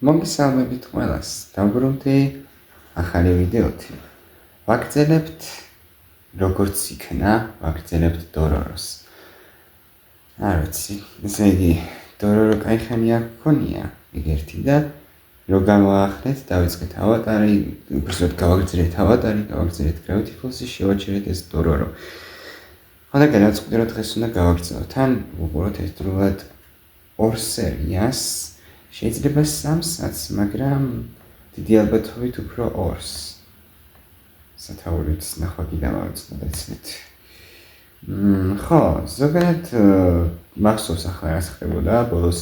მოგესალმებით ყველას, დავბრუნდი ახალი ვიდეოთი. ვაგრძელებთ როგორც იქნა, ვაგრძელებთ დოროროს. არ ვიცი, ესე იგი, დორორო კაიხანი აქ გქონია, ეგ ერთი და რო გამოვახდეთ, დავიწყეთ ავატარი, უბრალოდ გავაგრძელეთ ავატარი, გავაგრძელეთ Gravity Falls-ი, შევაჩერეთ ეს დორორო. ხოდა გადავწყვიტე, დღეს უნდა გავაგრძელოთ, თან უყუროთ ერთდროულად ორ სერიას. შეიძლება 3-საც, მაგრამ დიდი ალბათობით უფრო 2-ს. სათაურით ნახვა კიდევ ავწოდეთ. ხო, ზოგადად მახსოვს ახლა რა ხდებოდა, ბოლოს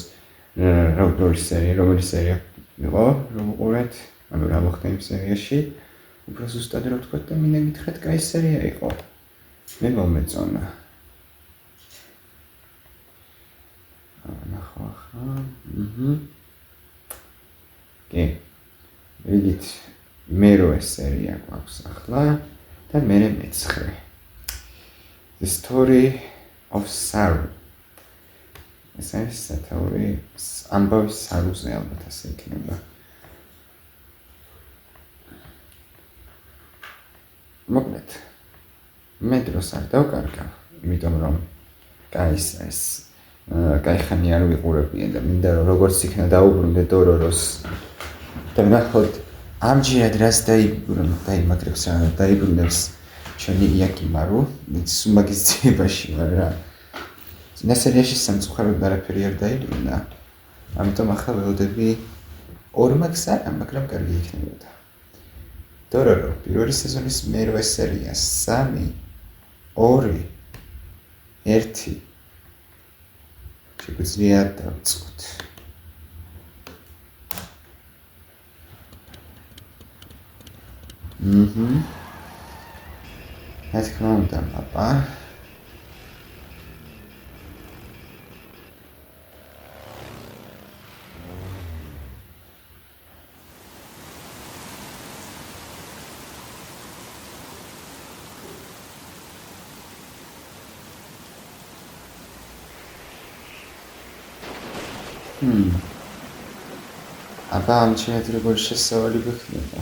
რომელი სერია იყო, რომ უყურეთ, ანუ რა მოხდა იმ სერიაში. უფრო ზუსტად რო ვთქვათ და მინდა გითხრათ, კაი სერია იყო. მე მომეწონა. ნახვა ახლა. ვიდით მერვე სერია გვაქვს ახლა და მერე მეცხრე. The Story of Saru. ეს არის სათაური ამბავის სარუზე ალბათ ასე იქნება. მოკლედ, მე დროს არ დავკარგავ, იმიტომ რომ კაიხანი არ ვიყურებია და მინდა რომ როგორც იქნა დაუბრუნდე დოროროს და ნახოთ ამჯერად რაც დაიმაგრებს რა დაიბრუნებს ჩვენი იაკიმარო სუმაგის ძიებაში ვარ რა. წინა სერიაში სამწუხაროდ არაფერი არ დაიბრუნდა, ამიტომ ახლა ველოდები 2 მაგს არა, მაგრამ კარგი იქნებოდა. დორორო პირველი სეზონის მერვე სერია 3, 2, 1 შეგვიძლია დავწყოთ. რა თქმა უნდა, პაპა. აბა ამჩნევთ როგორ შესავალი გქნება.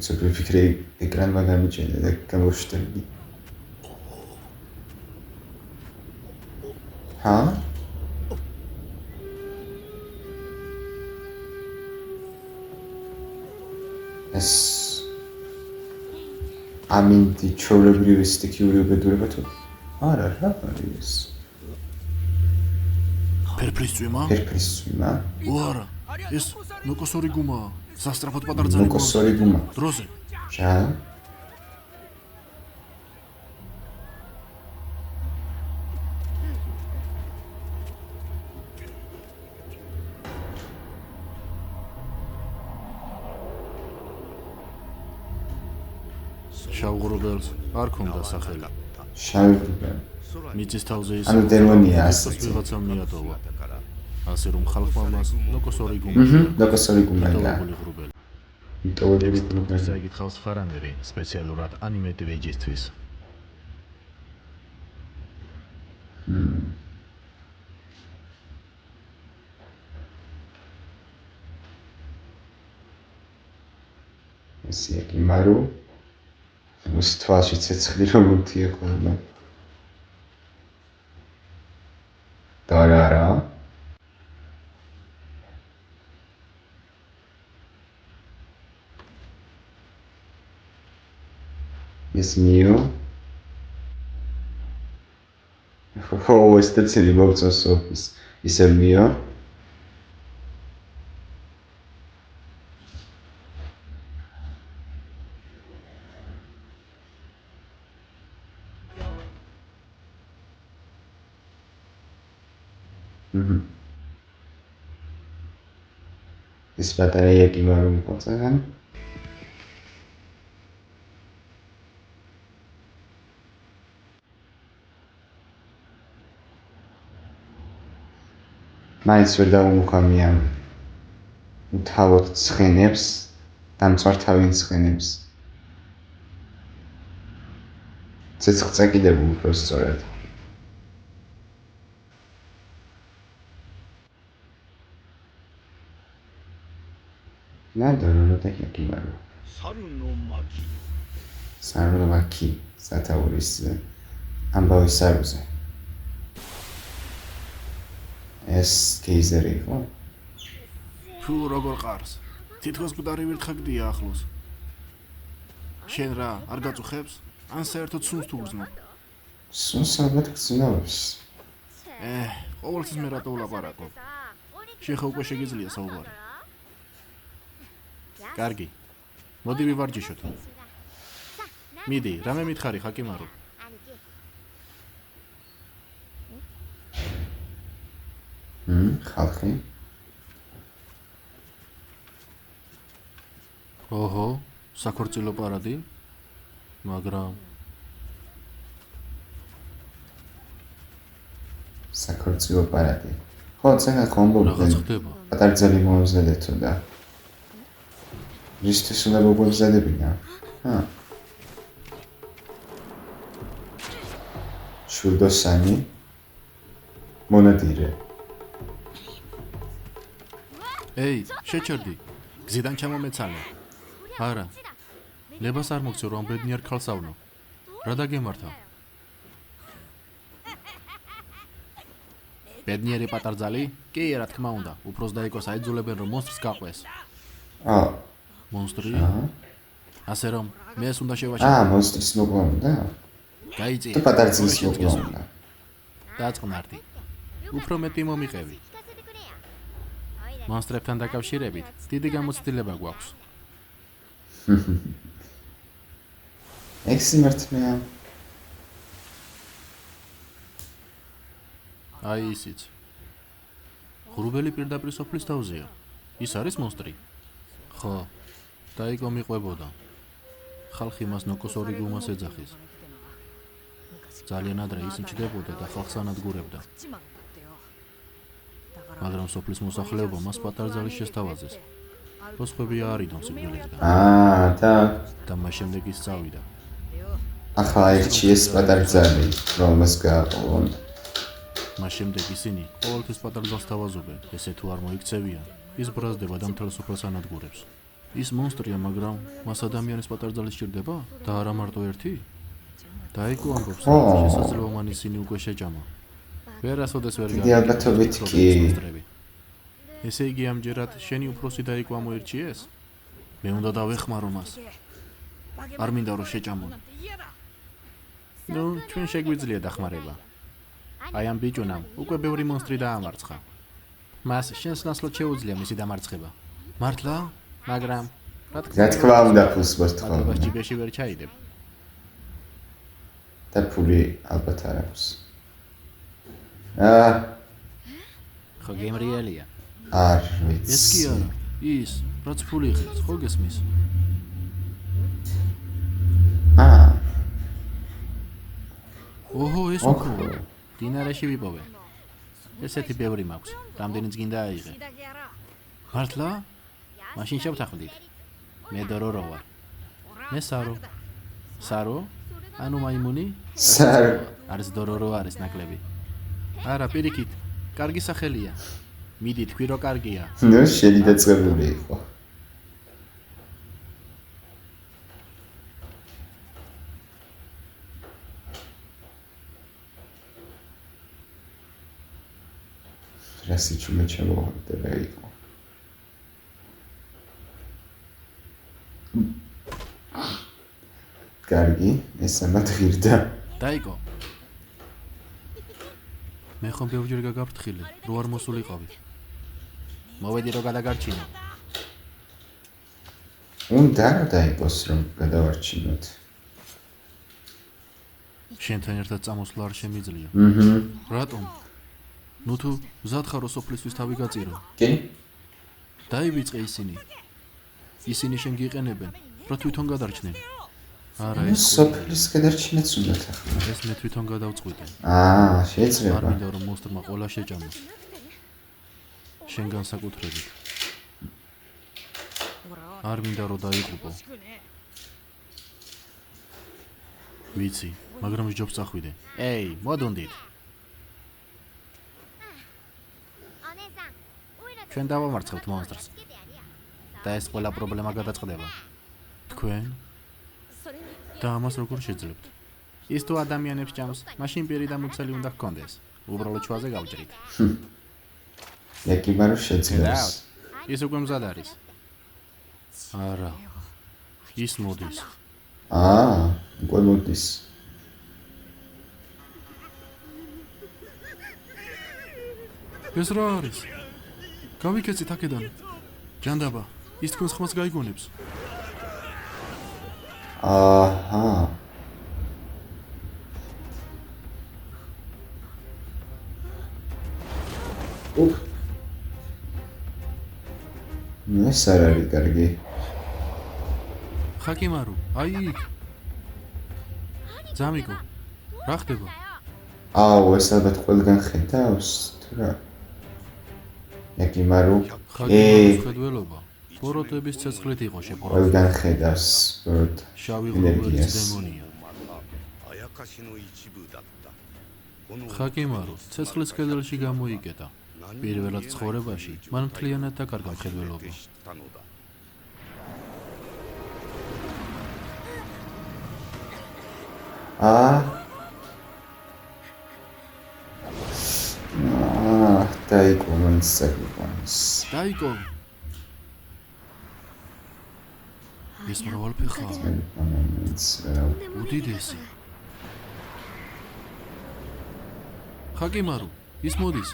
ცოტა ვიფიქრე ეკრანმა გამიჭედა და გამოვშტერდი. ეს ამინდი ჩოვლებრივი სტიქიური უბედურება თუ? არა, რა არის? ფერფლისწვიმა? ფერფლისწვიმა? არა, ეს ნოკოსორი გუმაა. სასტრაფოდ პატარძალი ნოკოსორი გუმა. დროზე. რა? შავღრუბელს არ ქონდა სახელი. შავღრუბელი. მიწის თავზე ის ანუ დემონია ასე. ვიღაცა მიატოვა. ასე რომ ხალხმა მას ნოკოსორი გუმა. ნოკოსორი გუმა და ღრუბელი. იტოვებული ღრუბელი. საიკითხავს ფარანერი სპეციალურად ანიმეტივეჯისთვის. ეს იაკიმარო ის თვალში ცეცხლი რომ უთია ხოლმე. დარარა. ეს მიო. ეს დაცილი მოგწონს ისე მიო. ეს პატარა იაკიმარო მოგწონს. მაინც ვერ დავუმუხამიან თავად ცხენებს, დამწვართავენ ცხენებს. ცეცხლ წაკიდებულ უფრო სწორად. なドロロდა ჰაკიმარო. სარნომაკი სათაურის ამბავის სარუზე. ეს გეიზერი იყო? თუ როგორ ყარს? თითქოს მკვდარი ვირთხაგდია ახლოს. შენ რა, არ გაწუხებს? ან საერთოდ სუნს თუ გრძნობ? სუნს ალბათ გრძნობს. ყოველთვის მე რატო ვლაპარაკობ? შენ ხო უკვე შეგიძლია საუბარი. კარგი. მოდი ვივარჯიშოთ. მიდი, რამე მითხარი, ჰაკიმარო? ხალხი? ოჰო, საქორწილო პარადი? მაგრამ საქორწილო პარადი. ხო, ცენა კომბო რაღაც ხდება. პატარძელი მოამზადეთო და რისთვის უნდა მოგვამზადებინა? შულდოსანი მონადირე. ეი, შეჩერდი. გზიდან ჩამომეცალე. არა. ნებას არ მოგცე რომ ბედნიერ ქალს ავნო. რა დაგემართა? ბედნიერი პატარძალი? კი, რა თქმა უნდა. უფროს დაიკოს აიძულებენ რომ მონსტრს გაყვეს. მონსტრი? ასე რომ მე ეს უნდა შევაჩერო. მონსტრის მოკლა უნდა? გაიწია. თუ პატარძლის მოკლა უნდა. დაწყნარდი. უფრო მეტი მომიყევი. მონსტრებთან დაკავშირებით დიდი გამოცდილება გვაქვს. ეს სიმართლეა. აი ისიც. ღრუბელი პირდაპირ სოფლის თავზეა. ის არის მონსტრი? ხო. დაიკო მიყვებოდა. ხალხი მას ნოკოს ორიგუმას ეძახის. ძალიან ადრე ის იჭდებოდა და ხალხს ანადგურებდა. მაგრამ სოფლის მოსახლეობა მას პატარძალის შესთავაზეს. როსხვები აარიდონ სიკვდილისგან. და მას შემდეგ ის წავიდა. ახლა აირჩიეს პატარძალი, რომელს გააყოლონ. მას შემდეგ ისინი ყოველთვის პატარძალს თავაზობენ. ესე თუ არ მოიქცევიან, ის ბრაზდება და მთელ სოფელს ანადგურებს. ის მონსტრია, მაგრამ მას ადამიანის პატარძალი სჭირდება და არა მარტო ერთი? დაიკო ამბობს, შესაძლოა მან ისინი უკვე შეჭამა. ვერასოდეს ვერ ალბათობით კი. ესე იგი ამჯერად შენი უფროსი დაიკო ამოერჩიეს? მე უნდა დავეხმარო მას. არ მინდა რომ შეჭამონ. ნუ, ჩვენ შეგვიძლია დახმარება. აი ამ ბიჭუნამ უკვე ბევრი მონსტრი დაამარცხა. მას შენს ნაცვლად შეუძლია მისი დამარცხება. მართლა? მაგრამ რა თქმა უნდა ფულს მოსთხოვნა. მას ჯიბეში ვერ ჩაიდებ. და ფული ალბათ არ აქვს. ხო გემრიელია. არ ვიცი. ეს კი არა, ის, რაც ფული იღებს, ხო გესმის? ოჰო, ეს უფრო. დინარეში ვიპოვე. ესეთი ბევრი მაქვს. რამდენიც გინდა აიღე. მართლა? მაშინ შევთანხმდით. მე დორორო ვარ. მე სარო. სარო? ანუ მაიმუნი? სარო. არის დორორო არის ნაკლები. არა, პირიქით. კარგი სახელია. მიდი თქვი რომ კარგია. ნუ შენი დაწყებული იყო. რასი ჩუმე ჩამოვარდება იყო. კარგი, ეს ამათ ღირდა. დაიკო. მე ხომ ბევრჯერ გაგაფრთხილე, რო არ მოსულიყავი. მოვედი რომ გადაგარჩინო. უნდა დაიყოს რომ გადავარჩინოთ. შენთან ერთად წამოსვლა არ შემიძლია. რატომ? ნუ თუ მზად ხარო სოფლისთვის თავი გაწირო. კი? დაივიწყე ისინი. ისინი შენ გიყენებენ, რა თვითონ გადარჩნენ. არა ეს სოფლის გადარჩენაც უნდა ახლა. ეს მე თვითონ გადავწყვიტე. შეიძლება. არ მინდა რომ მონსტრმა ყოლა შეჭამოს. შენ განსაკუთრებით. არ მინდა რომ დაიღუპო. ვიცი, მაგრამ ჯობს წახვიდე. ეი, მოდუნდით. ჩვენ დავამარცხებთ მონსტრს. და ეს ყველა პრობლემა გადაწყდება. თქვენ და ამას როგორ შეძლებთ? ის თუ ადამიანებს ჭამს, მაშინ პირი და მუცელი უნდა ჰქონდეს. უბრალოდ ჩვაზე გავჭრით. ეკიმარო შეძლებს. ის უკვე მზად არის. არა. ის მოდის. უკვე მოდის. ეს რა არის? გავიქეცით აქედან. ჯანდაბა, ის თქვენს ხმას გაიგონებს. აჰა. ეს არ არის კარგი. ხაკიმარო, აი იქ. ძამიკო, რა ხდება? ეს ალბათ ყველგან ხედავს, თუ რა? ეკიმარო. ხაკიმაროს ხედველობა. ბოროტების ცეცხლით იყო შეფორებული. ყველგან ხედავს, ბოროტ. შავი ღრუბლის დემონია. ხაკიმარო, ცეცხლის კედელში გამოიკეტა. პირველად ცხოვრებაში მან მთლიანად დაკარგა ხედველობა. დაიკო მაინც წაგვიყვანს. დაიკო. ეს მრავალფეხაა. უდიდესი. ხაკიმარო, ის მოდის.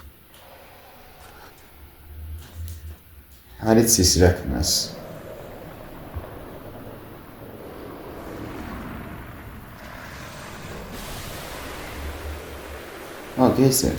არის ის რაკნას. გესერ.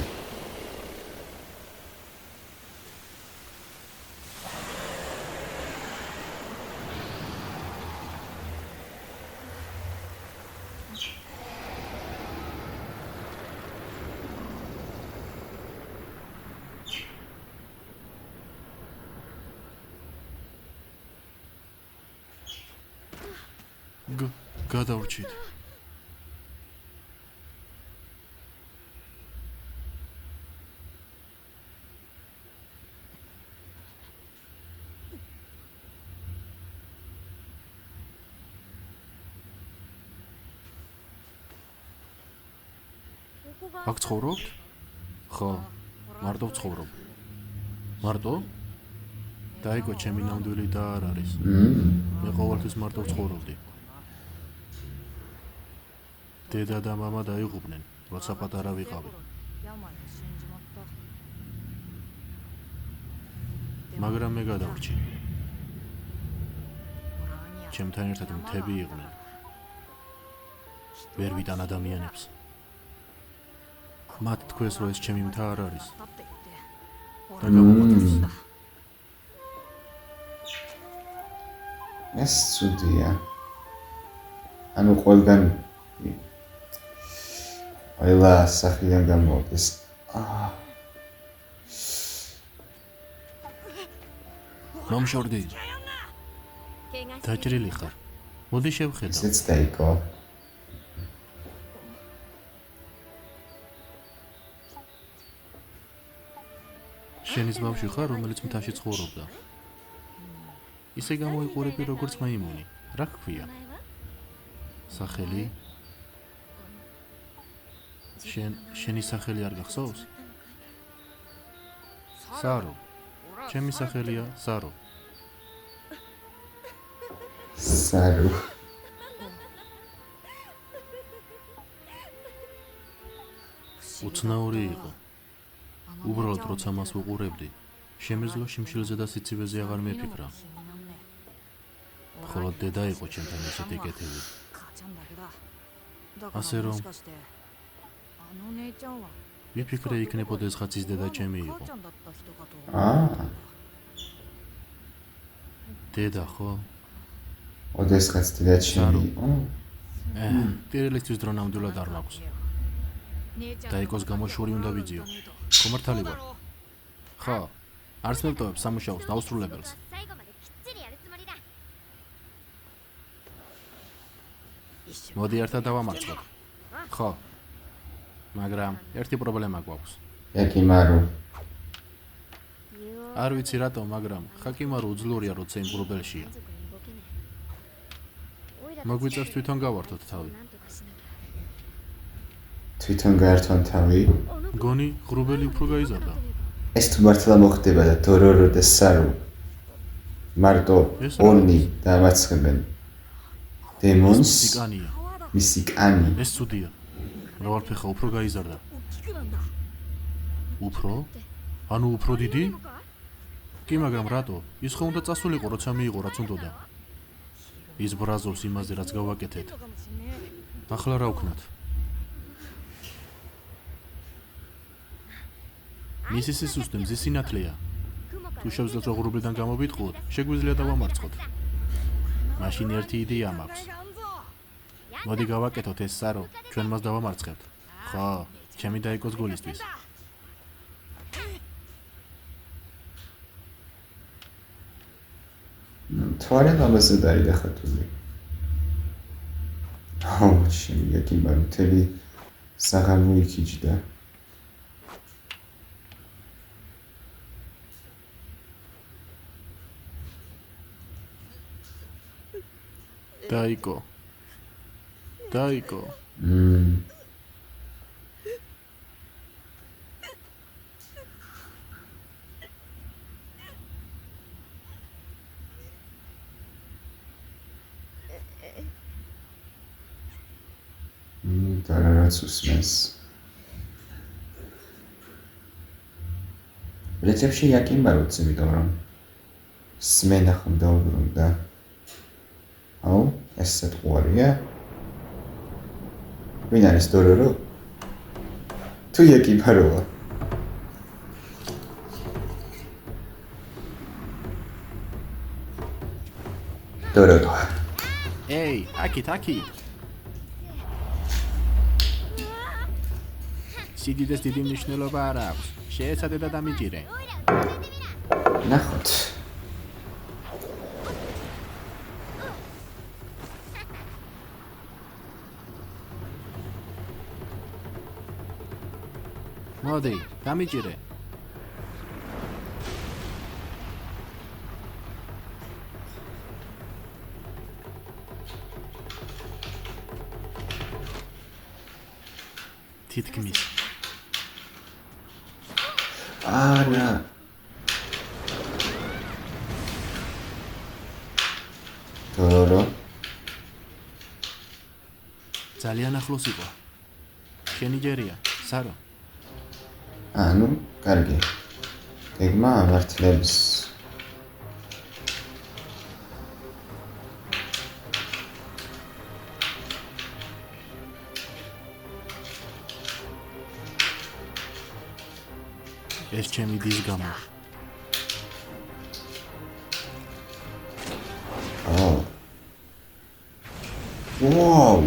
გადავრჩით. აქ ცხოვრობთ? ხო, მარტო ვცხოვრობ. მარტო? დაიკო, ჩემი ნამდვილი და არ არის. მე ყოველთვის მარტო ვცხოვრობდი. დედა და მამა დაიღუპნენ, როცა პატარა ვიყავი. მაგრამ მე გადავრჩი. ჩემთან ერთად მთები იყვნენ. ვერ ვიტან ადამიანებს. მათ თქვეს, რომ ეს ჩემი მთა არ არის. და გამოგვაქვს. ეს ცუდია. ანუ ყველგან ყველა სახლიდან გამოვდეს. მომშორდი. დაჭრილი ხარ. მოდი შევხედავ. ესეც დაიკო. შენის ბავშვი ხარ, რომელიც მთაში ცხოვრობდა. ისე გამოიყურები როგორც მაიმუნი. რა გქვია? სახელი? შენი სახელი არ გახსოვს? სარო. ჩემი სახელია სარო. სარო. უცნაური იყო. უბრალოდ როცა მას უყურებდი, შემეძლო შიმშილზე და სიცივეზე აღარ მეფიქრა. ხოლო დედა იყო ჩემთან ესეთი კეთილი. ასე რომ ვიფიქრე იქნებოდა ეს ხაც ის დედა ჩემი იყო. დედა ხო? ოდესღაც დედა ჩემი იყო? პირილისთვის დრო ნამდვილად არ მაქვს. დაიკოს გამო შური უნდა ვიძიო. ხო მართალი ვარ? ხო. არც მევტოვებ სამუშაოს დაუსრულებელს. მოდი ერთად დავამარცხოთ. ხო. მაგრამ ერთი პრობლემა გვაქვს. ეკიმარო. არ ვიცი რატომ, მაგრამ ხაკიმარო უძლურია, როცა იმ ღრუბელშია. მოგვიწევს თვითონ გავართოთ თავი. თვითონ გაერთვან თავი. მგონი ღრუბელი უფრო გაიზარდა. ეს თუ მართლა მოხდება და დორორო და სარო მარტო ონი დამარცხებენ დემონს სიკანია. მისი კანი ეს ცუდია. მრავალფეხა უფრო გაიზარდა. უფრო? ანუ უფრო დიდი? კი, მაგრამ რატო? ის ხომ უნდა წასულიყო, როცა მიიღო რაც უნდოდა. ის ბრაზობს იმაზე, რაც გავაკეთეთ. ახლა რა ვქნათ? მისი სისუსტე მზის სინათლეა. თუ შევძლოთ რომ ღრუბლიდან გამოვიტყუოთ, შეგვიძლია დავამარცხოთ. მაშინ ერთი იდეა მაქვს. მოდი გავაკეთოთ ეს სარო, ჩვენ მას დავამარცხებთ. ხო, ჩემი დაიკოს გულისთვის. თვარე ამაზე დაიდა ხათული. შემიგა კიმბარ მთელი საღამო იქიჯდა. დაიკო. დაიკო. დარარაც უსმენს. რეცეპში იაკიმბაროც, იმიტომ რომ სმენა ხომ დაუბრუნდა. აუ, ეს სიტყვარია. ვინ არის დორორო? თუ იაკიმბაროა. დორორო. ეი, აქეთ. სიდიდეს დიდი მნიშვნელობა არ აქვს. შეეცადე და დამიჭირე. ნახოთ. მოდი, დამიჭირე. თითქმის. არა. დორორო. ძალიან ახლოს იყო. შენი ჯერია, სარო. ანუ, კარგი. გეგმა ამართლებს. ეს ჩემი დის გამო. ვაუ.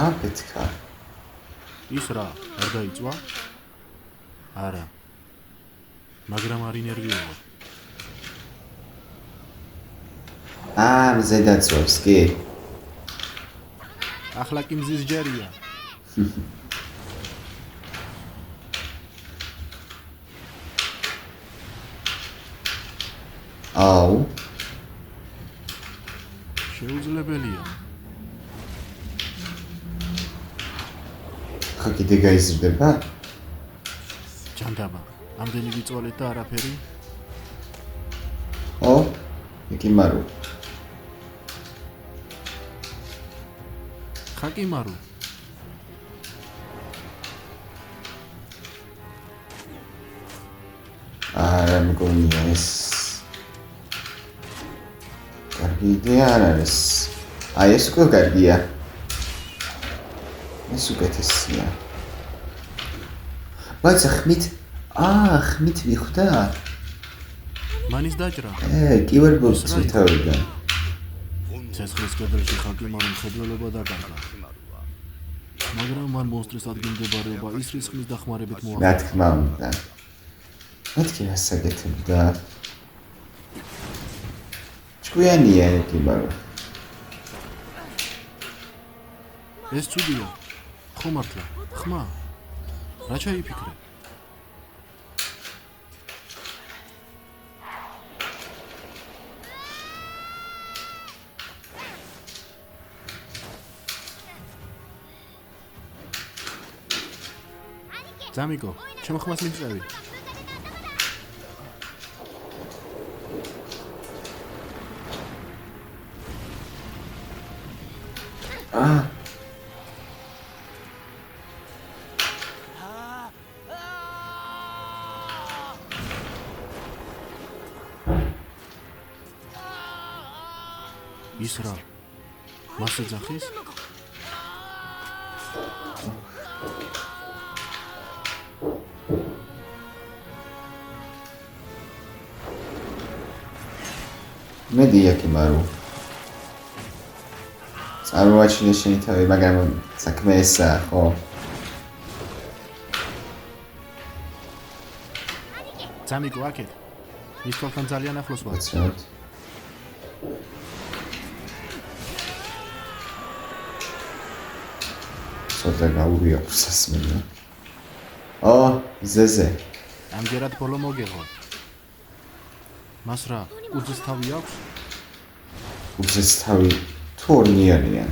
აფეთქა. ის რა, არ დაიწვა? არა. მაგრამ არ ინერვიულო. ზედაცვებს კი. ახლა კი მზის ჯერია. აუ. შეუძლებელია. ხა კიდე გაიზრდება? ჯანდაბა, ამდენი ვიწვალეთ და არაფერი? იკიმარო. ხაკიმარო. არა მგონია ეს. კარგი იდეა არ არის. ეს უკვე კარგია. ეს უკეთესია. բայց ხმით ვიხვდა? მანის დაჭრა. კიბერბოქსს ვთავიდან. ცეცხლის კედელში ხაკიმარო მხედველობა დაკარგა. მაგრამ მან მონსტრის ადგილმდებარეობა ის რისხმის დახმარებით მოახერხა. რა თქმა უნდა. მეთქი ასაკეთებდა. ჭკვიანია კიბარო. ეს ცუდია. ხო მართლა. ხმა. რა ჩაიფიქრე? ძამიკო, ჩემო ხმას მიწევი. ის რა? მას ეძახის? მე დიაკიმარო. წარმოაჩინე შენი თავი, მაგრამ საქმე ესაა, ხო? ძამიკო, აქეთ. ის თვალთან ძალიან ახლოს ვარ. ვაცრავთ. ცოტა გაუვიაქვს სასმელი. ზეზე. ამჯერად ბოლო მოგეღო. მას რა, კუძის თავი აქვს? უძეს თავი თუ ორნიანია.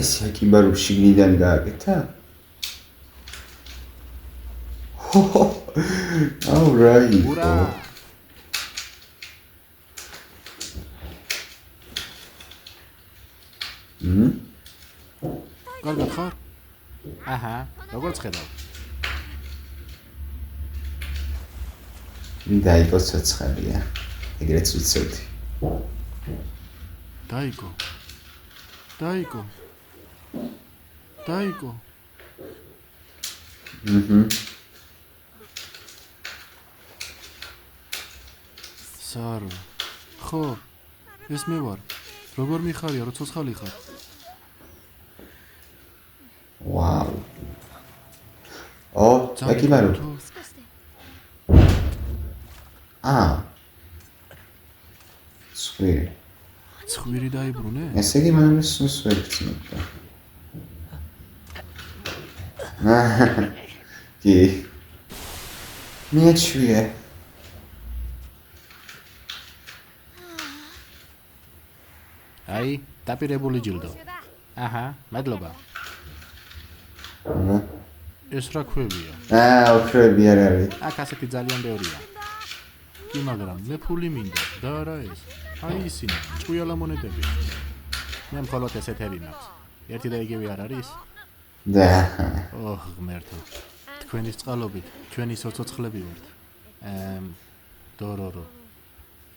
ეს აკიბარო შიგნიდან გააკეთა? Alright. ურა! კარგად ხარ? აჰა, როგორც ხედავ. დაიკო ცოცხალია. ეგრეც ვიცოდი. დაიკო. დაიკო. დაიკო. სარო. ხო, ეს მე ვარ. როგორ მიხარია, რო ცოცხალი ხარ? ვაუ. აკიბარო. სვირი. ცხვირი დაიბრუნე? ესე იგი მან სულს ვერ გწნობდა. კი. მიეჩვიე. აი, დაპირებული ჯილდო. აჰა, მადლობა. ეს რა ქვევია? ოქროები არ არის. აქ ასეთი ძალიან ბევრია. კი, მაგრამ მე ფული მინდა და არა ეს. აი ისინი, ჭკვიალა მონეტები. მე მხოლოდ ესეთები მაქვს. ერთი და იგივე არ არის? და. ღმერთო. თქვენის წყალობით, ჩვენი სიცოცხლები ვართ. დორორო.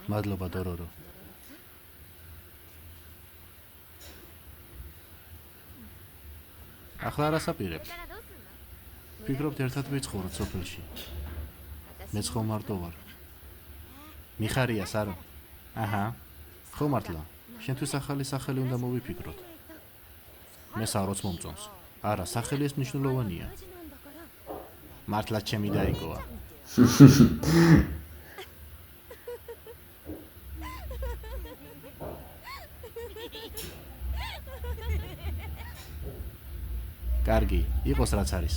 მადლობა დორორო. ახლა რა საპირებ? ფიქრობთ ერთად ვიცხოვროთ სოფელში. მეც ხო მარტო ვარ. მიხარია სარო. აჰა. ხო მართლა. შენთვის ახალი სახელი უნდა მოვიფიქროთ. მე საროც მომწონს. არა, სახელი ეს მნიშვნელოვანია. მართლა ჩემი დაიკოა. კარგი, იყოს რაც არის.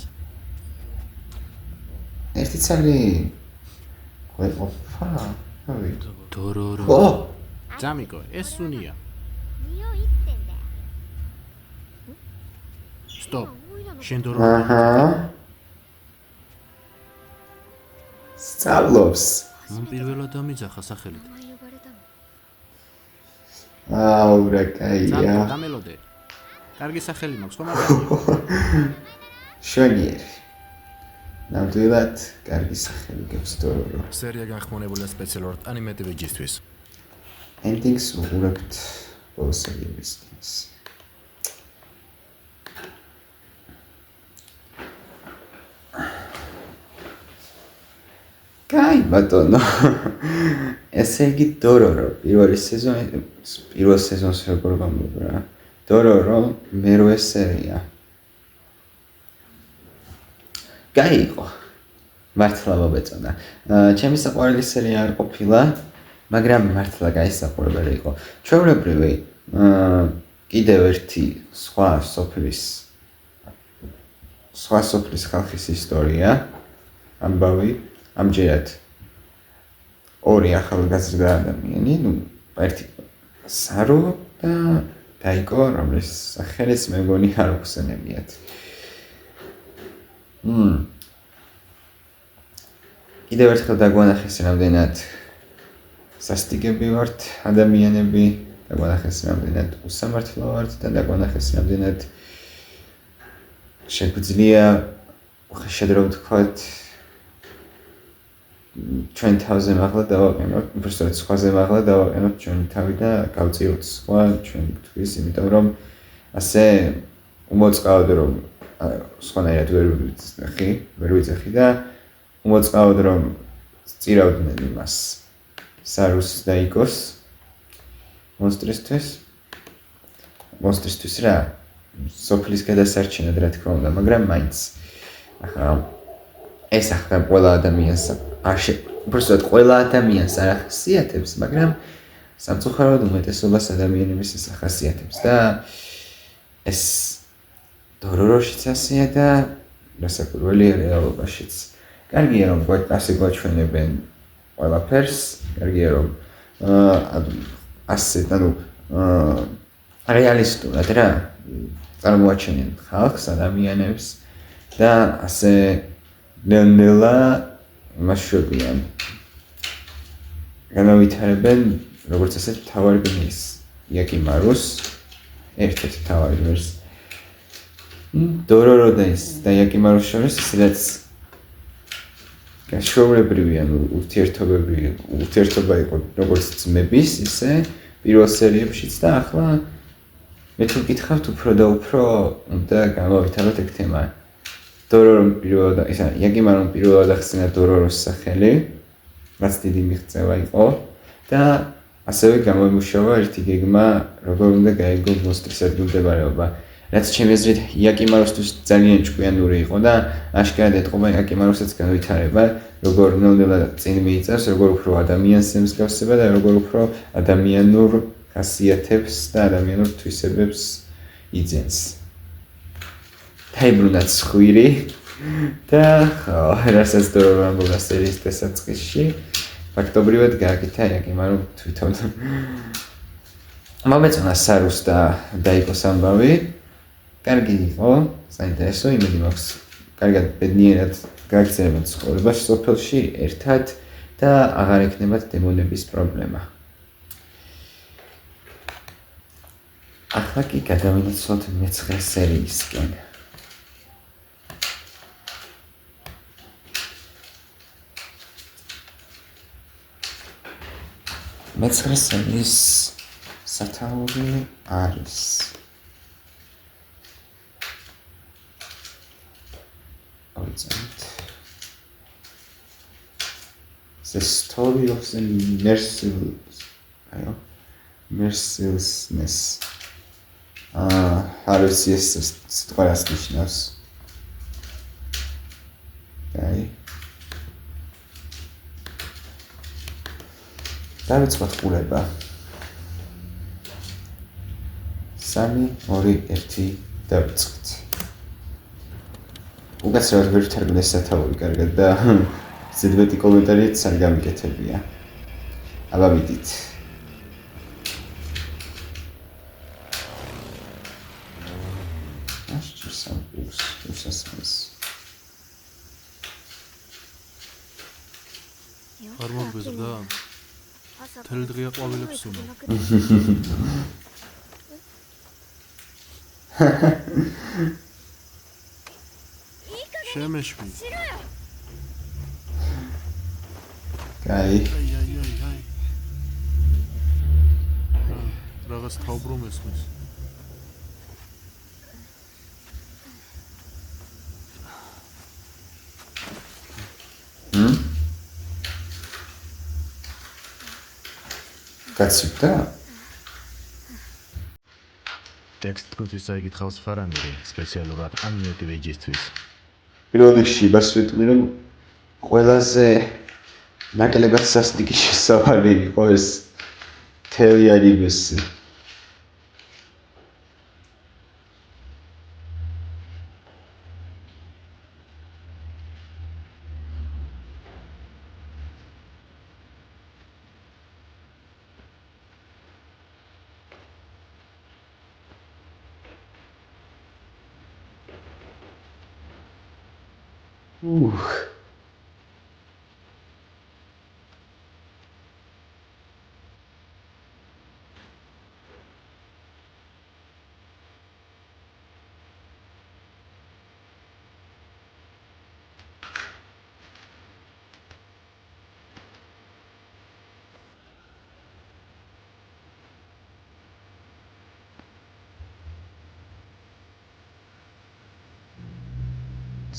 ერთი ცალი ყოფა. დორორო. ძამიკო, ეს სუნია. სტოპ. შენ დორორო. სწავლობს. მან პირველად დამიძახა სახელით. რა კაია. დამელოდე. კარგი სახელი მაქვს, ხო მაგრამ? შვენიერი. ნამდვილად კარგი სახელი გებს დორორო. სერია განხმონებულია სპეციალურად ანიმე ტელევიზიისთვის. ენდინგს უღურებთ ბოლო სერიისგან. კაი ბატონო. ესე იგი დორორო პირველ სეზონს როგორ გამობრა? დორორო მერვე სერია. კაი იყო. მართლა მობეწონა. ჩემი საყვარელი სერია არ ყოფილა, მაგრამ მართლა გაისახურებელი იყო. ჩვეულებრივი კიდევ ერთი სხვა სოფლის ხალხის ისტორია, ამბავი, ამჯერად ორი ახალგაზრდა ადამიანი, ერთი სარო და დაიკო, რომლის სახელიც მე მგონი არ ვხსენებიათ. კიდევ ერთხელ დაგვანახეს რამდენად სასტიკები ვართ ადამიანები, დაგვანახეს რამდენად უსამართლო ვართ და დაგვანახეს რამდენად შეგვიძლია შეძრო ვთქვათ ჩვენ თავზე მაღლა დავაყენოთ, უბრალოდ სხვაზე მაღლა დავაყენოთ ჩვენი თავი და გავწიოთ სხვა ჩვენი თვის, იმიტომ რომ ასე უმოწყავად რომ სხვანაირად ვერ ვიძახი და უმოწყავად რომ სწირავდნენ იმას სარუს და იკოს მონსტრისთვის რა სოფლის გადასარჩენად რა თქმა უნდა, მაგრამ მაინც ეს ახლა ყველა ადამიანს უბრალოდ ყველა ადამიანს არ ახასიათებს, მაგრამ სამწუხაროდ უმეტესობას ადამიანების ეს ახასიათებს და ეს დოროროშიც ასეა და რასაკვირველია რეალობაშიც. კარგია რომ ასე გვაჩვენებენ ყველაფერს, კარგია რომ ასე რეალისტურად რა წარმოაჩენენ ხალხს, ადამიანებს და ასე ნელ-ნელა იმას შვებიან. განავითარებენ როგორც ასეთ მთავარ გმირს, იაკიმარუს, ერთ-ერთი მთავარი გმირს. დორორო და იაკიმარუს შორის სადაც გაშულებრივი ურთიერთობა იყო როგორც ძმების, ისე პირველ სერიებშიც და ახლა მე თუ გითხავთ უფრო და უფრო უნდა გამოვითაროთ ეგ თემა. დორორომ იაკიმარომ პირველად ახსენა დოროროს სახელი, რაც დიდი მიღწევა იყო და ასევე გამოიმუშავა ერთი გეგმა, როგორ უნდა გაიგო მონსტრის ადგილმდებარეობა. რაც ჩემი აზრით იაკიმაროსთვის ძალიან ჭკვიანური იყო და აშკარად ეთყობა იაკიმაროსაც განვითარება, როგორ ნელ-ნელა წინ მიიწევს, როგორ უფრო ადამიანს ემსგავსება და როგორ უფრო ადამიანურ ხასიათებს და ადამიანურ თვისებებს იძენს. დაიბრუნდა ცხვირი და რასაც დორორო ამბობდა სერიის დასაწყისში, ფაქტობრივად გააკეთა იაკიმარომ თვითონ. მომეწონა სარუს და დაიკოს ამბავი. კარგი იყო, საინტერესო, იმედი მაქვს, კარგად ბედნიერად გააგრძელებენ ცხოვრება სოფელში ერთად და აღარ ექნებათ დემონების პრობლემა. ახლა კი გადავინაცვლოთ მე-9 სერიისკენ. მე-9 სერიის სათაური არის The story of the mercilessness. არის ეს სიტყვას ნიშნავს. აი. დავიწყოთ ყურება. 3, 2, 1 დავიწყოთ. უკაცრავად ვერ ვთარგმნე სათაური კარგად და ზედმეტი კომენტარიც არ გამიკეთებია. აბა მიდით. არ მოგვიზრდა? თელ დღეა ყვავილებს ვინო. შემეშვი. კაი. რაღაც თავბრო მესმის. გაცივდა? ტექსტ კუთის აიგითხავს ფარანგი, სპეციალურად ამ მოტივეჯისთვის. პირველ რიგში მას ვიტყვი რომ ყველაზე ნაკლებად სასტიკი შესავალი იყო ეს მთელი ანიმესი.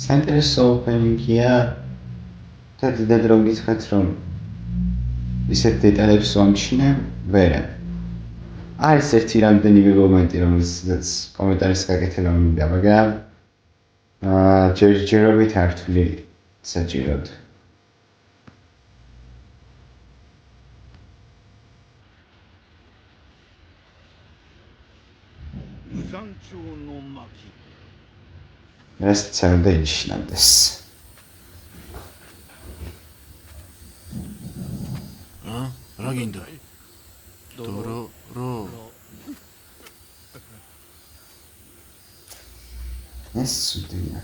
საინტერესო ოპენინგია და დიდად რომ გითხრათ რომ ისეთ დეტალებს ვამჩნევ ვერა არის ერთი რამდენიმე მომენტი რომელსაც კომენტარის გაკეთება მინდა მაგრამ ჯერჯერობით არ ვთვლი საჭიროდ რასაც არ უნდა ინიშნავდეს რა გინდა? დორო რო ეს ცუდია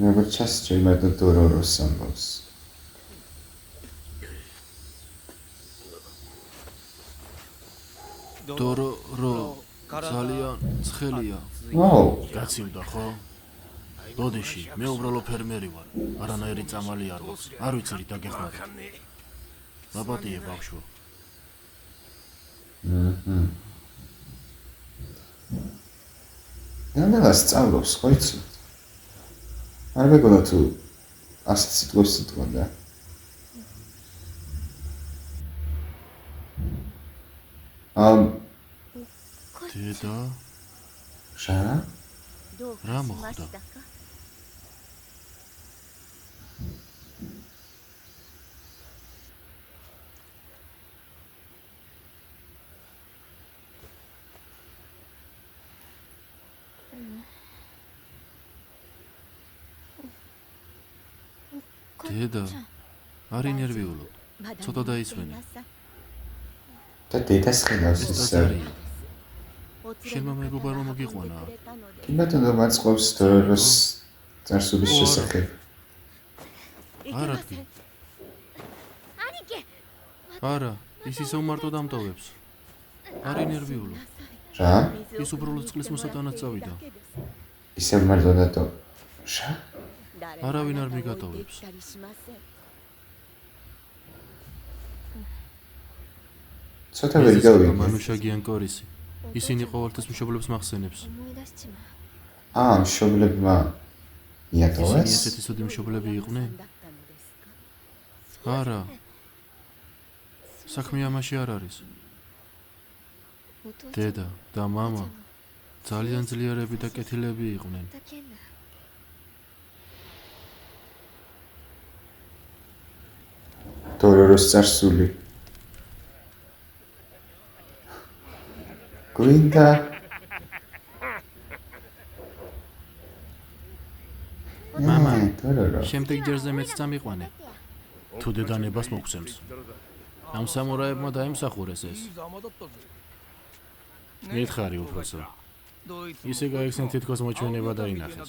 როგორც ჩასწრე მარტო დოროროს ამბობს დორო რო ძალიან ცხელია. გაცივდა ხო? ბოდიში, მე უბრალო ფერმერი ვარ. არანაირი წამალი არ მაქვს. არ ვიცი რით დაგეხმაროთ. მაპატიე ბავშვო. ნანა სწავლობს, ხო იცი? არ მეგონა თუ ასეთ სიტყვებს იტყოდა. დედა რა? რა მოხდა? დედა არ ინერვიულობ. ცოტა დაისვენე. და დედას ხედავს ისე. შენმა მეგობარმა მოგიყვანა. კი ბატონო მაწყობს დოროროს წარსულის შესახებ. არა კი. არა, ის ისევ მარტო დამტოვებს. არ ინერვიულობ. რა? ის უბრალოდ წყლის მოსატანად წავიდა. ისევ მარტო დატო. რა? არავინ არ მიგატოვებს. ცოტა ვერ გავიგე. მანუშა გიანკორისი. ისინი ყოველთვის მშობლებს მახსენებს. მშობლებმა მიატოვეს? ისინი ესეთი ცუდი მშობლები იყვნენ? არა. საქმე ამაში არ არის. დედა და მამა ძალიან ძლიერები და კეთილები იყვნენ. დოროროს წარსული. გვინდა მამა, დორორო. შემდეგ ჯერზე მეც წამიყვანე. თუ დედანებას მოგცემს. ამ სამურაებმა დაიმსახურეს ეს. მითხარი უფროსო. ისე გაიხსენ თითქოს მოჩვენება დაინახეს.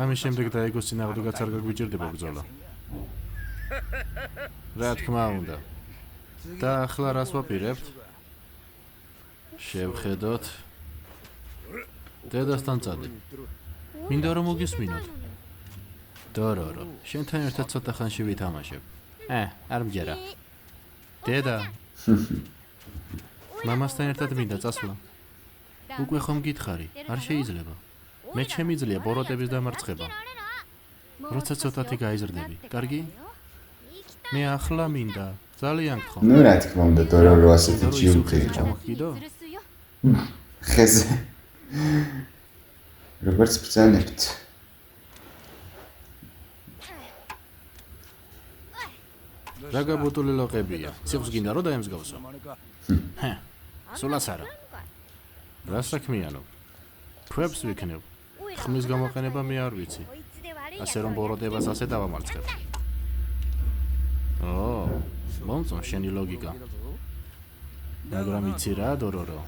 ამის შემდეგ დაიგოს წინააღმდეგაც არ გაგვიჭირდება ბრძოლა. რა თქმა უნდა. და ახლა რას ვაპირებთ? შევხედოთ. დედასთან წადე. მინდა რომ მოგისმინოთ. დორორო, შენთან ერთად ცოტა ხანში ვითამაშებ. არ მჯერა. დედა. მამასთან ერთად მინდა წასვლა. უკვე ხომ გითხარი, არ შეიძლება. მე შემიძლია ბოროტების დამარცხება. როცა ცოტათი გაიზრდები, კარგი? მე ახლა მინდა, ძალიან გთხოვ. ნუ რა თქმა უნდა დორორო ასეთი ჯიუტი იყო. ჩამოგიდო? ხეზე. როგორც ბრძანებთ. რა გაბუტული ლოყებია. ციხს გინდა რომ დაემსგავსო. ჰე, სულაც არა. რა საქმიანო? ქვებს ვიქნებ. ხმის გამოყენება მე არ ვიცი. ასე რომ ბოროტებას ასე დავამარცხებ. მომწონს შენი ლოგიკა. მაგრამ იცი რა, დორორო.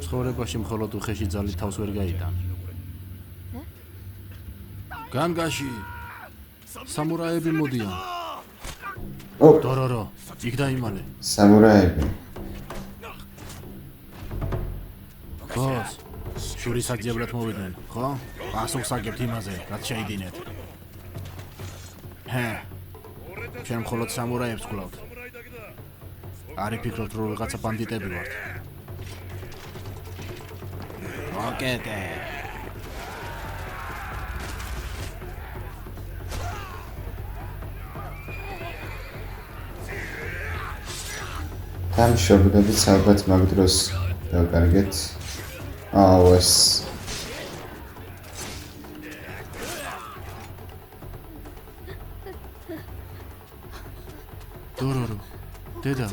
ცხოვრებაში მხოლოდ უხეში ძალით თავს ვერ გაიტან. განგაში სამურაები მოდიან. დორორო, იქ დაიმალე. სამურაები. ბოს, შურის აგზებლად მოვიდნენ, ხო? პასუხს აგებთ იმაზე, რაც შეიდინეთ. ჰე, ჩვენ მხოლოდ სამურაებს გვყავთ. არ იფიქროთ, რომ ვიღაცა ბანდიტები ვართ. ოკეე. დამშობლებით ალბათ მაგ დროს დავკარგეთ. ეს დორორო, დედა.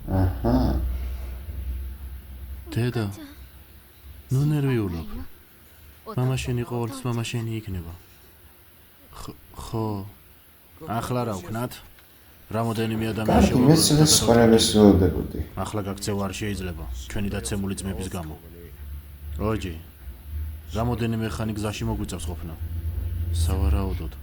აჰა. დედა. ნუ ნერვიულობ. მამა შენი ყოველთვის მამა შენი იქნება. ხო. ახლა რა ვქნათ? რამოდენიმე ადამიანი კარგი, მეცნეს სხვანაირად სრულდებოდი. ახლა გაქცევა არ შეიძლება. ჩვენი დაცემული ძმების გამო. როჯი. რამოდენიმე ხანი გზაში მოგვიწევს ყოფნა. სავარაუდოდ.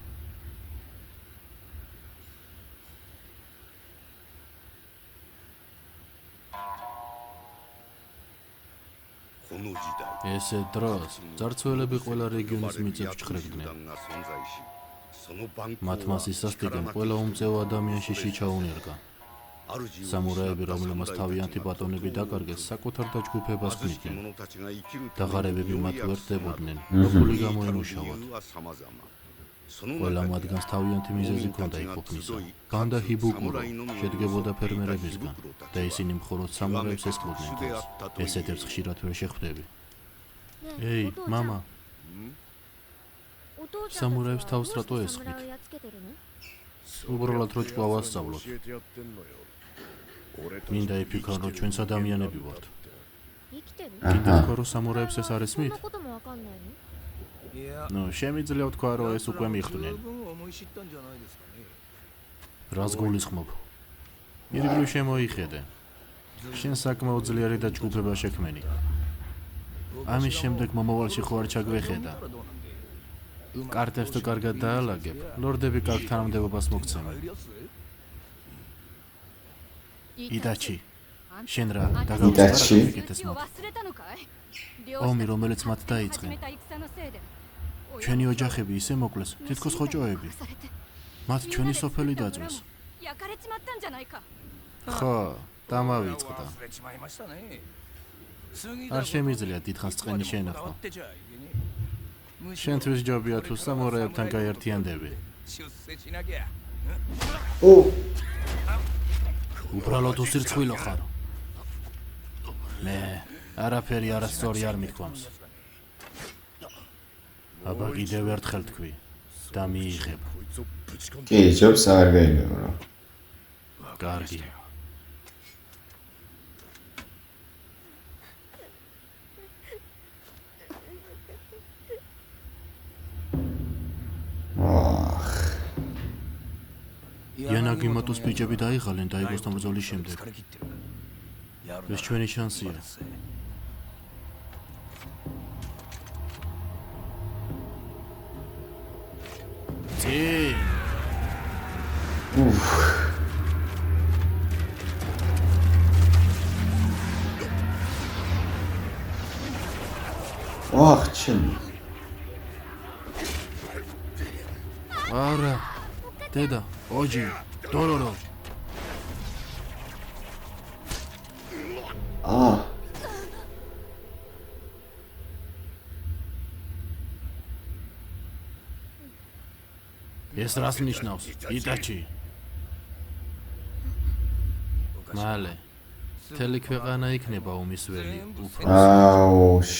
ესე დროს ძარცველები ყველა რეგიონის მიწებს ჩხრებდნენ. მათ მასის სასტიკემ ყველა უმწეო ადამიანში შეჩაუნერგა. სამურაები, რომელმაც თავიანთი ბატონები დაკარგეს, საკუთარ დაჯგუფებას ქმნიდნენ. დაღარებები მათ ვერ ხდებოდნენ, როქული გამოემუშავათ. ყველა მათგანს თავიანთი მიზეზი ჰქონდა იყოფნისა. ბანდა ჰიბუკურო შედგებოდა ფერმერებისგან და ისინი მხოლოდ სამურაებს ესხმოდნენ თავს. ესეთებს ხშირად ვერ შეხვდები. ეი, მამა. სამურაებს თავს რატო ესხმით? უბრალოდ რო ჭკვა ვასწავლოთ. მინდა იფიქრონ, რომ ჩვენც ადამიანები ვართ. კიდე თქვა, რომ სამურაებს ეს არ ესმით? ნუ, შემიძლია ვთქვა, რომ ეს უკვე მიხვდნენ. რას გულისხმობ? ირგვლივ შემოიხედე. შენ საკმაოდ ძლიერი დაჯგუფება შექმენი. ამის შემდეგ მომავალში ხო არ ჩაგვეხედა? კარტებს თუ კარგად დაალაგებ, ლორდები კარგ თანამდებობას მოგცემენ. იდაჩი, შენ რა იდაჩი? ომი, რომელიც მათ დაიწყენ. ჩვენი ოჯახები ისე მოკლეს, თითქოს ხოჭოები. მათ ჩვენი სოფელი დაძვეს. ხო, დამავიწყდა. არ შემიძლია დიდხანს წყენი შენახო. შენთვის ჯობია თუ სამურაებთან გაერთიანდები. უბრალოდ უსირცხვილო ხარ. მე არაფერი არასწორი არ მიქვამს. აბა კიდევ ერთხელ თქვი და მიიღებ. კი, ჯობს აღარ გაიგებრო. კარგი. იანაგი მოტოს ბიჭები დაიღალენ დაიგოსთან ბრძოლის შემდეგ. ეს ჩვენი შანსია. წინ. ჩემი. არა. დედა, ოჯი, დორორო. აა ეს რას ნიშნავს? იტაჩი. მალე. მთელი ქვეყანა იქნება ომის ველი, უფროსი. აუშ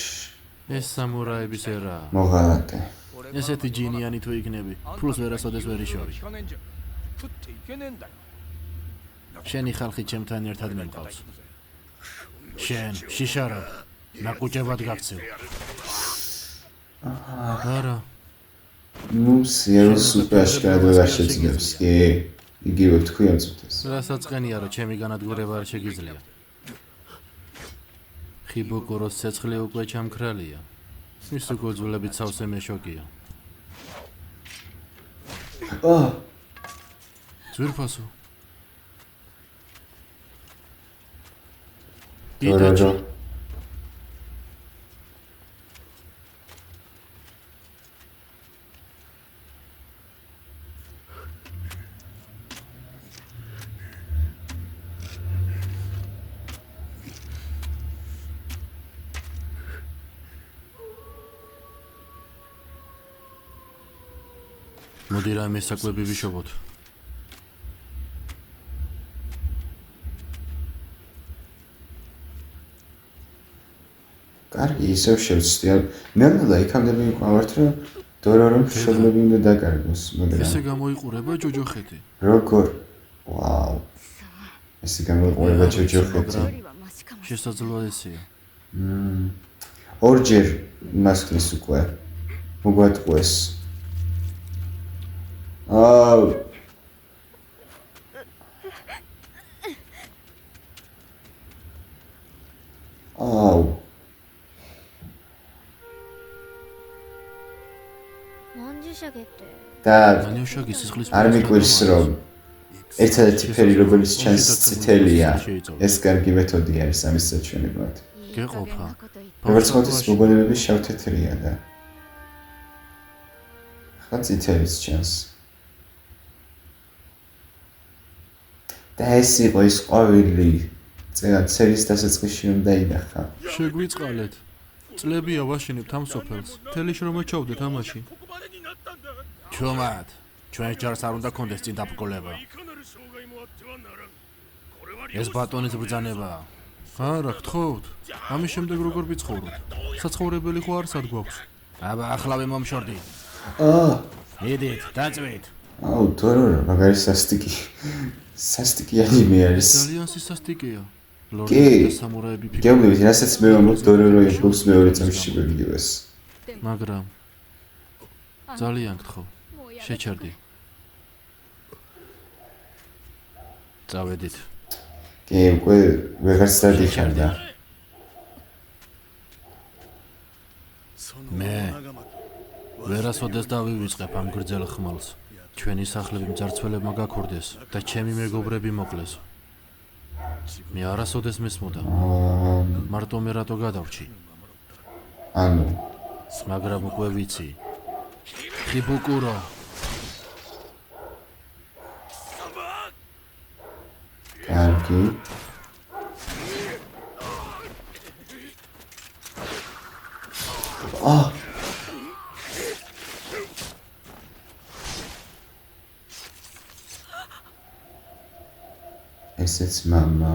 ეს სამურაების ერაა. მოღალატე. ესეთი ჯინიანი თუ იქნები, ფულს ვერასოდეს ვერ იშოვი. შენი ხალხი ჩემთან ერთად მიმყავს. შენ, შიშარა, ნაკუჭებად გაქცევ. არა, ნუ სიეროს უკვე აშკარად ვერ შეძლებს, კი? იგივე თქვი ამ წუთას. რასაც ყენია, რომ ჩემი განადგურება არ შეგიძლია. ხიბოკოროს ცეცხლი უკვე ჩამქრალია. ის უგოძულებით სავსე მეშოკია. აა ძვირფასო. დორორო. მოდი რაიმე საკვები ვიშოვოთ. კარგი, ისევ შევცდი. ნელა იქამდე მივყავართ, რომ დორორომ მშობლები უნდა დაკარგოს, მაგრამ ესე გამოიყურება ჯოჯოხეთი. როგორ? ვაუ. ესე გამოიყურება ჯოჯოხეთი. შესაძლოა ესეა. ორჯერ მასკნის უკვე. მოგვატყუეს. აუ. აუ. და მანიოშაგი სისხლის არ მიკვირს რომ ერთადერთი ფერი რომელიც ჩანს წითელია ეს კარგი მეთოდი არის ამის საჩვენებლად. გეყოფა. როგორც მოდის მოგონებები შავ-თეთრია და ხან წითელიც ჩანს. და ეს იყო ის ყვავილი წერის დასაწყისში რომ დაინახა. შეგვიწყალეთ. წლებია ვაშინებთ ამ სოფელს. მთელი შრომა ჩავდეთ ამაში. ჩუმად, ჩვენ ჯარს არ უნდა კონდეს წინ დაბრკოლება. ეს ბატონის ბრძანებაა. არა, გთხოვთ. ამის შემდეგ როგორ ვიცხოვროთ? საცხოვრებელი ხო არსად გვაქვს? აბა, ახლავე მომშორდი. მიდით, დაწვით. აუ, დორორო, მაგარი სასტიკი. სასტიკი ანიმე არის. ძალიან სისასტიკეა. კი. ლორდები და სამურაები ფიქრობენ. გეუბნებით, რასაც მე ვამბობ, დორორო იღებს მეორე წამში მივიდივეს. მაგრამ ძალიან გთხოვ. შეჩერდი. წავედით. კი, უკვე ვეღარც დადიხარ და მე ვერასოდეს დავივიწყებ ამ გრძელ ხმალს. ჩვენი სახლები მძარცველებმა გაქორდეს და ჩემი მეგობრები მოკლეს. მე არასოდეს მესმოდა. მარტო მე რატო გადავრჩი? ანუ მაგრამ უკვე ვიცი. ხიბუკურო. კარგი. ესეც მამა.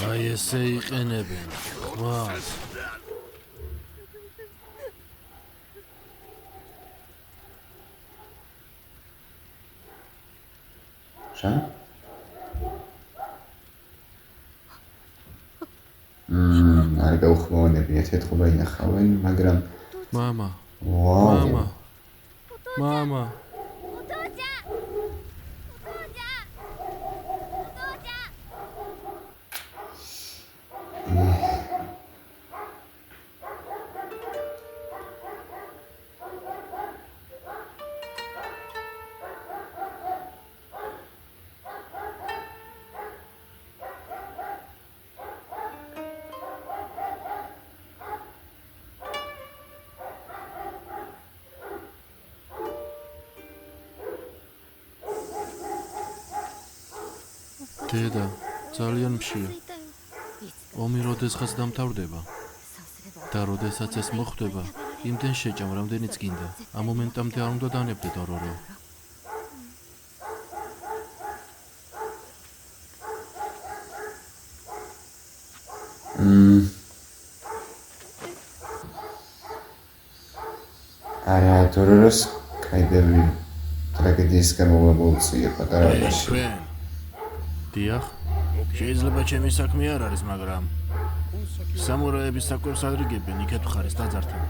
აი ესე იყენებენ. ხმალს. რა? არ გაუხმოვანებიათ, ეთყობა ინახავენ, მაგრამ მამა. ვაუ. მამა. მამა. დედა, ძალიან მშია. ომი როდესღაც დამთავრდება და როდესაც ეს მოხდება, იმდენ შეჭამ, რამდენიც გინდა. ამ მომენტამდე არ უნდა დანებდე დორორო. არა, დოროროს კაიდები ტრაგედიისგან მომავალწია პატარაში. ჩვენ. დიახ. შეიძლება ჩემი საქმე არ არის, მაგრამ სამურაების საკვებს ადრიგებენ იქეთ ხარის დაძართან.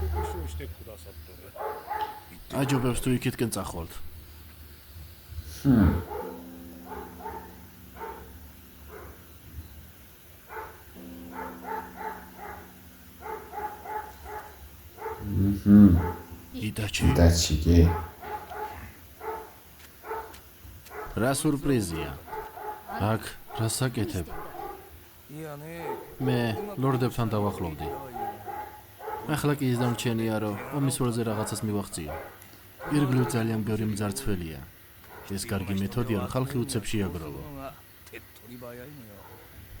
აჯობებს თუ იქითკენ წახვალთ. იტაჩი. იტაჩი კი. რა სურპრიზია. აქ რა საკეთებ? მე ლორდებთან დავახლოვდი. ახლა კი ის დამრჩენია, რომ ომის ველზე რაღაცას მივახციო. ირგვლივ ძალიან ბევრი მძარცველია. ეს კარგი მეთოდია, რომ ხალხი უცებ შეაგროვო.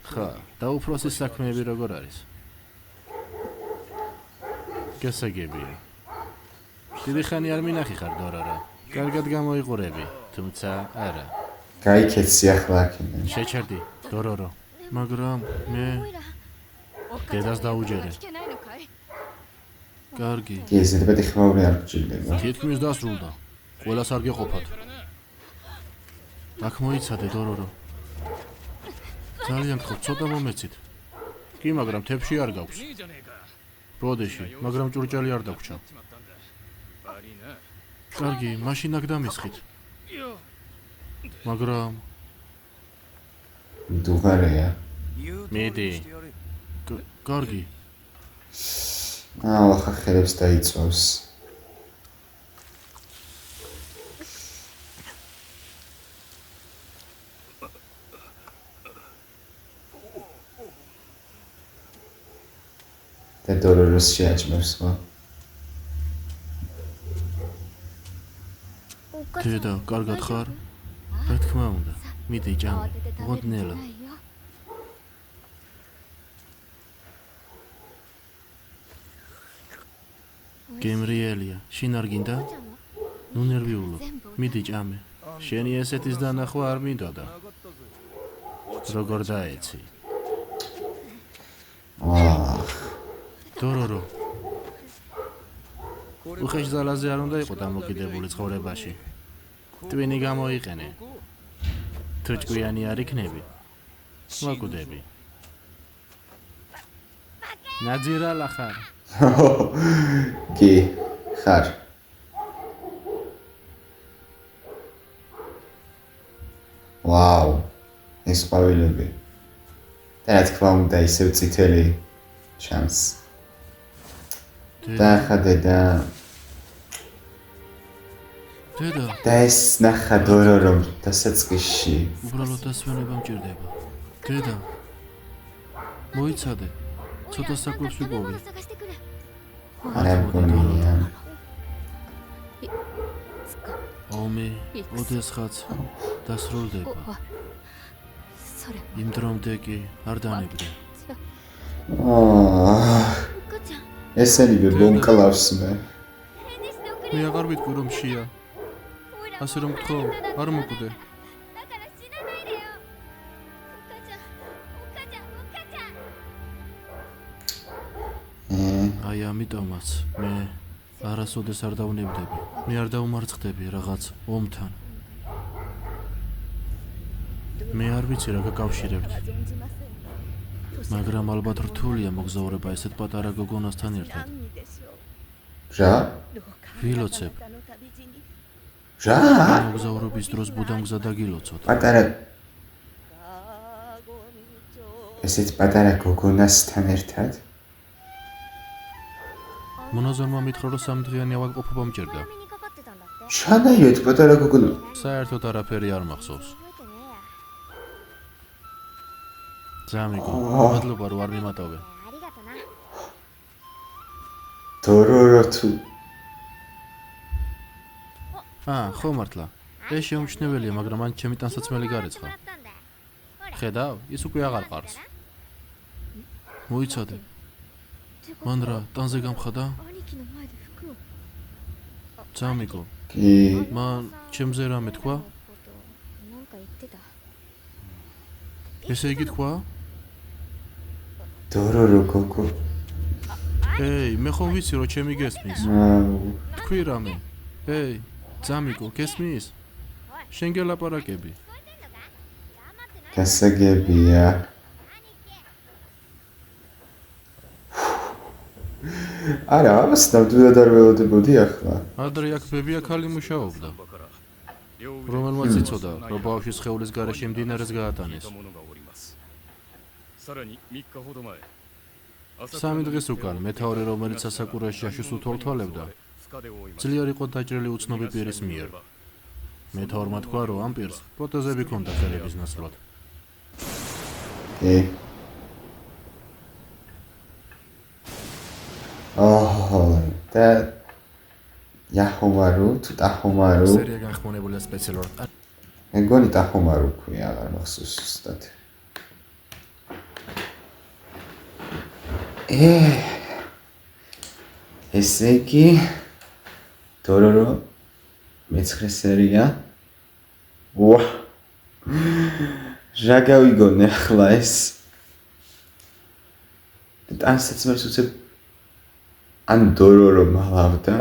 ხა, და უფროსის საქმეები როგორ არის? გასაგებია. დიდი ხანი არ მინახი ხარ დორარა. კარგად გამოიყურები, თუმცა არა. გაიქეცი ახლა აქედან. შეჩერდი, დორორო. მაგრამ მე დედას დაუჯერე. კარგი. კი, ზედმეტი ხმაური არ გჭირდება. თითქმის დასრულდა. ყველას არ გეყოფათ. აქ მოიცადე დორორო. ძალიან გხობ, ცოტა მომეცით. კი, მაგრამ თებში არ გაქვს. როდეში, მაგრამ ჭურჭელი არ დაგვრჩა. კარგი, მაშინ აქ დამისხით. მაგრამ დუღარეა. მედი. კარგი. ახლა ხელებს დაიწვავს. და დოროროს შეაჭმევს ხო? დედა, კარგად ხარ? რა თქმა უნდა. მიდი ჭამე. მოდნელა. გემრიელია, შინ არ გინდა? ნუ ნერვიულობ. მიდი ჭამე. შენი ესეთის დანახვა არ მინდოდა. როგორ დაეცი? დორორო. უხეშ ზალაზე არ უნდა იყო დამოკიდებული ცხოვრებაში. ტვინი გამოიყენე. თუ ჭკვიანი არ იქნები, მოკვდები. ნაძირალა ხარ. კი, ხარ. ვაუ, ეს ყვავილები. და რა თქმა უნდა ისევ წითელი ჩანს. და ხა დედა. დედა, და ეს ნახა დორორო დასაწყისში. უბრალოდ დასვენება მჭირდება. დედა, მოიცადე. ცოტა საკვებს ვიპოვე. არა მგონია. ომი ოდესღაც დასრულდება. იმ დრომდე კი არ დანებდე. ესენივე მომკლავს მე. მე აღარ ვიტყვი რომ შია. ასე რომ გთხოვ, არ მოკვდე. აი ამიტომაც მე არასოდეს არ დავნებდები. მე არ დაუმარცხდები რაღაც ომთან. მე არ ვიცი რა გაკავშირებთ. მაგრამ ალბათ რთულია მოგზაურება ესეთ პატარა გოგონასთან ერთად. რა? ვილოცებ. რა? მოგზაურობის დროს ბუდამგზა დაგილოცოთ. პატარა ესეთ პატარა გოგონასთან ერთად? მონაზონმა მითხრა რომ სამდღიანი ავადმყოფობა მჭირდა. შანაიოთ პატარა გოგონა. საერთოდ არაფერი არ მახსოვს. ზამიგო, მადლობა რომ არ მიმატოვე. დორორო თუ ხო მართლა. ეს შეუმჩნეველია, მაგრამ მან ჩემი ტანსაცმელი გარეცხა. ხედავ, ის უკვე აღარ ყარს. მოიცადე. მან რა, ტანზე გამხადა? ძამიკო, კი, მან ჩემზე რამე თქვა? ესე იგი თქვა? დორორო გოგო. ეი, მე ხომ ვიცი რომ ჩემი გესმის. აუ, თქვი რამე. ეი, ძამიკო, გესმის? შენ გელაპარაკები. გასაგებია. არა, ამას ნამდვილად არ ველოდებოდი ახლა. ადრე აქ ბებია ქალი მუშაობდა. რომელმაც იცოდა, რომ ბავშვის სხეულის გარეშე მდინარეს გაატანეს. 3 დღეს უკან მეთაური, რომელიც სასაკურეში აშუს უთვალთვალებდა, ძლიერ იყო დაჭრილი უცნობი პირის მიერ. მეთაურმა თქვა, რომ ამ პირს პროტეზები ჰქონდა ხელების ნაცვლად. კი. და იაჰომარუ, თუ ტაჰომარუ, სერია განხმონებულია სპეციალურად. მეგონი ტაჰომარუ ქვია, აღარ მახსოვს ზუსტად. ესე იგი, დორორო მეცხრე სერია. ვა. რა გავიგონე ახლა ეს? ტანსაც მე უცებ ან დორორო მალავდა.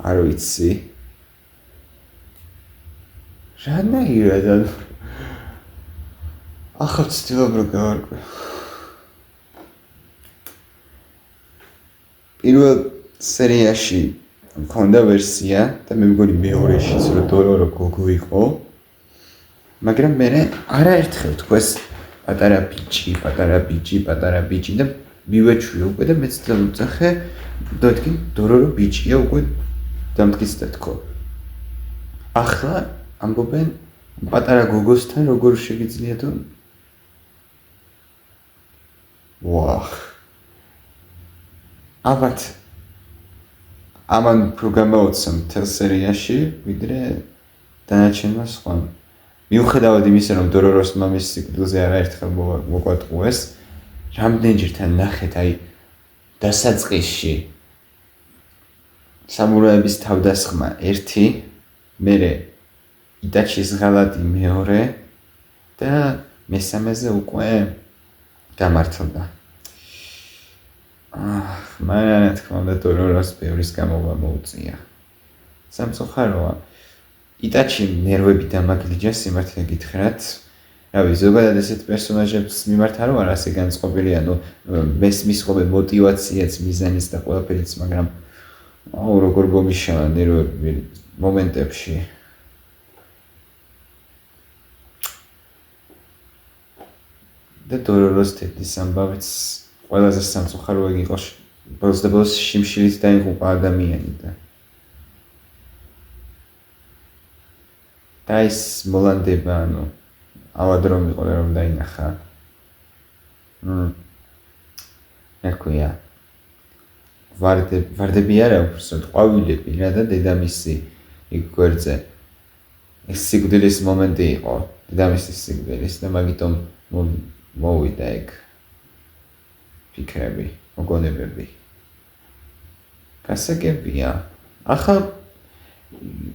არ ვიცი. რანაირად ახლა ვცდილობ რომ გავარკვევ. პირველ სერიაში მქონდა ვერსია და მე მგონი მეორეშიც რომ დორორო გოგო იყო. მაგრამ მე არაერთხელ თქვეს პატარა ბიჭი და მივეჩვი უკვე და მეც დავუძახე დადგი დორორო ბიჭია უკვე დამდგის და თქო. ახლა ამბობენ პატარა გოგოსთან როგორ შეგიძლია თუ ვახ ალბათ ამან უფრო გამაოცა მთელ სერიაში ვიდრე დანარჩენმა სხვა. მიუხედავად იმისა რომ დოროროს მამის სიკვდილზე არაერთხელ მოგვატყუეს, რამდენჯერ თან ნახეთ აი დასაწყისში სამურაების თავდასხმა ერთი, მერე იტაჩის ღალატი მეორე და მესამეზე უკვე გამართლდა. მაგრამ რა თქმა უნდა დოროროს ბევრის გამოვა მოუწია. სამწუხაროა იტაჩი ნერვები დამაგლიჯა სიმართლე გითხრათ. რავი, ზოგადად ესეთ პერსონაჟებს მიმართ არ ვარ ასე განწყობილი, ანუ მესმის ხოლმე мотиваციაც, მიზანიც და ყველაფერიც, მაგრამ აუ როგორ გომიშალა ნერვები მომენტებში. და დოროროს თეთრის ამბავიც ყველაზე სამწუხაროა იყო ბოლოს შიმშილით დაიღუპა ადამიანი და ის მოლანდება, ანუ ავად რომ იყო რომ დაინახა. ნაკვია. ვარდები არა უბრალოდ ყვავილები რა და დედამისი იქ გვერდზე. ეს სიკვდილის მომენტი იყო, დედამისის სიკვდილის და მაგიტომ მოვიდა ეგ ფიქრები, მოგონებები. გასაგებია. ახლა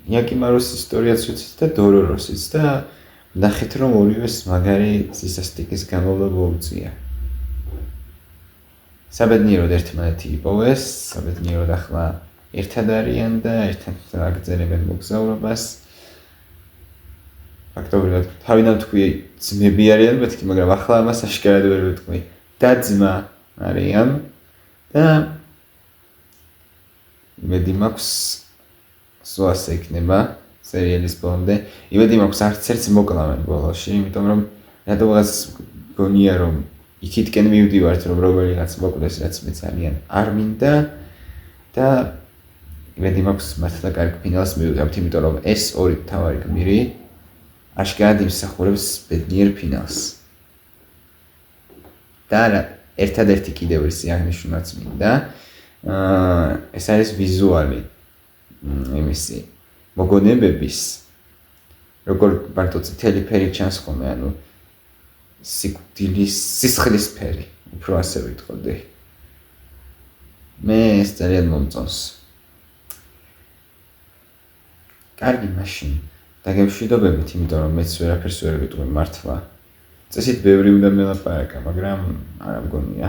იაკიმაროს ისტორიაც ვიცით და დოროროსიც და ნახეთ რომ ორივეს მაგარი სისასტიკის გამოვლა მოუწია. საბედნიეროდ ერთმანეთი იპოვეს, საბედნიეროდ ახლა ერთად არიან და ერთად აგრძელებენ მოგზაურობას. ფაქტობრივად თავიდან თქვი ძმები არიან მეთქი, მაგრამ ახლა ამას აშკარად ვერ ვიტყვი. და ძმა არიან და იმედი მაქვს სულასე იქნება სერიალის ბოლომდე. იმედი მაქვს არც ერთს მოკლავენ ბოლოში, იმიტომ რომ რატომღაც გონია რომ იქითკენ მივდივართ რომ როგორიღაც მოკლეს რაც მე ძალიან არ მინდა და იმედი მაქვს მართლა კარგ ფინალს მივიღებთ, იმიტომ რომ ეს ორი მთავარი გმირი აშკარად იმსახურებს ბედნიერ ფინალს. და ერთადერთი კიდევ ერთი აღნიშნულაც მინდა. ეს არის ვიზუალი იმისი მოგონებების, როგორ მარტო წითელი ფერი ჩანს ხოლმე, ანუ სიკვდილის სისხლის ფერი, უფრო ასე ვიტყოდი. მე ეს ძალიან მომწონს. კარგი მაშინ დაგემშვიდობებით, იმიტომ რომ მეც ვერაფერს ვერ ვიტყვი მართლა. წესით ბევრი უნდა მელაპარაკა, მაგრამ არა მგონია.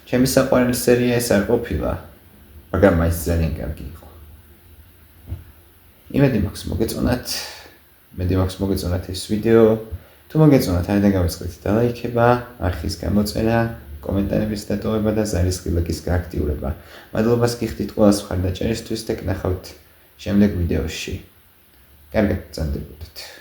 ჩემი საყვარელი სერია ეს არ ყოფილა, მაგრამ მაინც ძალიან კარგი იყო. იმედი მაქვს მოგეწონათ ეს ვიდეო. თუ მოგეწონათ, არ დაგავიწყდეთ დალაიქება, არხის გამოწერა, კომენტარების დატოვება და ზარისხი ლайკის გააქტიურება. მადლობას გიხდით ყველას მხარდაჭერისთვის და გნახავთ შემდეგ ვიდეოში. კარგად გრძანდებოდეთ.